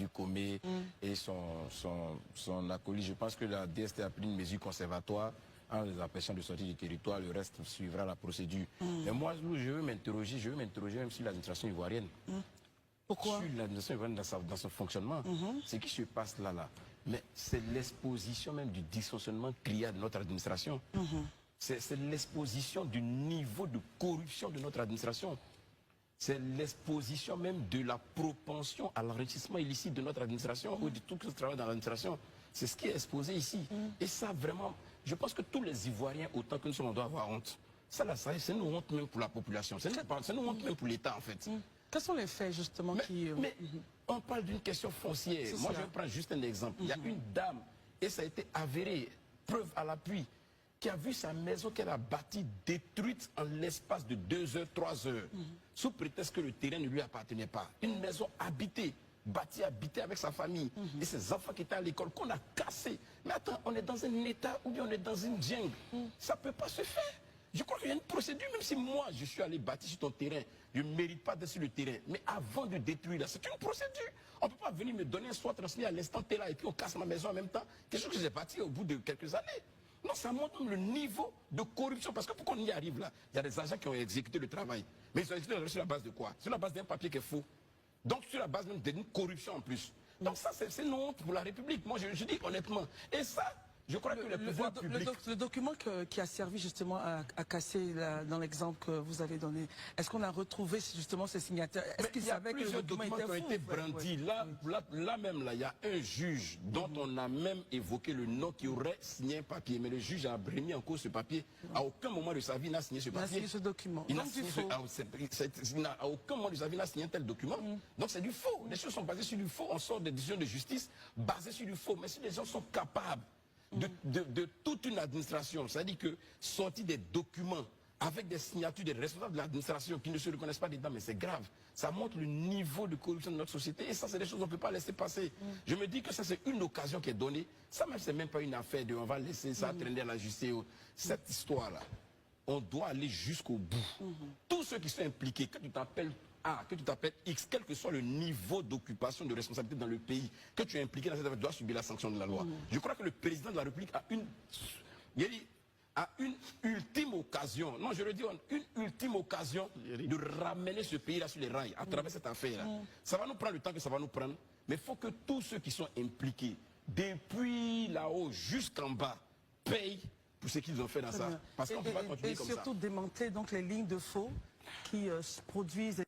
l'individu commet et son acolyte. Je pense que la DST a pris une mesure conservatoire en les empêchant de sortir du territoire. Le reste suivra la procédure. Mais moi, je veux m'interroger même sur l'administration ivoirienne. Pourquoi? Sur l'administration ivoirienne dans son fonctionnement. Ce qui se passe là. Mais c'est l'exposition même du dysfonctionnement criard de notre administration. C'est l'exposition du niveau de corruption de notre administration. C'est l'exposition même de la propension à l'enrichissement illicite de notre administration ou de tout ce travail dans l'administration. C'est ce qui est exposé ici. Et ça, vraiment, je pense que tous les Ivoiriens, autant que nous sommes, on doit avoir honte. Ça, là, c'est une honte même pour la population. C'est une honte même pour l'État, en fait. Quels sont les faits, justement, mais on parle d'une question foncière. Moi, je vais prendre juste un exemple. Il y a une dame, et ça a été avéré, preuve à l'appui, qui a vu sa maison qu'elle a bâtie détruite en l'espace de 2 heures, 3 heures, sous prétexte que le terrain ne lui appartenait pas. Une maison habitée, bâtie, habitée avec sa famille, et ses enfants qui étaient à l'école, qu'on a cassé. Mais attends, on est dans un état ou bien on est dans une jungle. Ça ne peut pas se faire. Je crois qu'il y a une procédure, même si moi, je suis allé bâtir sur ton terrain, je ne mérite pas d'être sur le terrain. Mais avant de détruire, là, c'est une procédure. On ne peut pas venir me donner un soin transmis à l'instant T là, et puis on casse ma maison en même temps. Quelque chose que j'ai bâti au bout de quelques années. Non, ça montre le niveau de corruption. Parce que pour qu'on y arrive là, il y a des agents qui ont exécuté le travail. Mais ils ont exécuté le travail sur la base de quoi? Sur la base d'un papier qui est faux. Donc sur la base même d'une corruption en plus. Donc ça, c'est une honte pour la République. Moi, je dis honnêtement. Et ça, je crois que le pouvoir public... Le document qui a servi justement à casser dans l'exemple que vous avez donné, est-ce qu'on a retrouvé justement ces signataires? Est-ce qu'ils savaient que le document était faux? Qui ont été brandis. Là même, il y a un juge dont on a même évoqué le nom qui aurait signé un papier. Mais le juge a remis en cause ce papier. À aucun moment de sa vie, il n'a signé ce papier. Il a signé ce document. Il n'a à aucun moment de sa vie, il n'a signé un tel document. Donc c'est du faux. Les choses sont basées sur du faux. On sort des décisions de justice basées sur du faux. Mais si les gens sont capables de toute une administration, c'est-à-dire que sortir des documents avec des signatures des responsables de l'administration qui ne se reconnaissent pas dedans, mais c'est grave. Ça montre le niveau de corruption de notre société et ça, c'est des choses qu'on ne peut pas laisser passer. Je me dis que ça, c'est une occasion qui est donnée. Ça, même, c'est même pas une affaire de on va laisser ça traîner à la justice. Cette histoire-là, on doit aller jusqu'au bout. Tous ceux qui sont impliqués, que tu t'appelles A, que tu t'appelles X, quel que soit le niveau d'occupation, de responsabilité dans le pays, que tu es impliqué dans cette affaire, dois subir la sanction de la loi. Je crois que le président de la République a une ultime occasion, non je le dis, une ultime occasion de ramener ce pays-là sur les rails à travers cette affaire-là. Ça va nous prendre le temps que ça va nous prendre, mais il faut que tous ceux qui sont impliqués, depuis là-haut jusqu'en bas, payent pour ce qu'ils ont fait dans ça. Parce qu'on ne peut pas continuer comme ça. Et surtout démanteler donc les lignes de faux qui produisent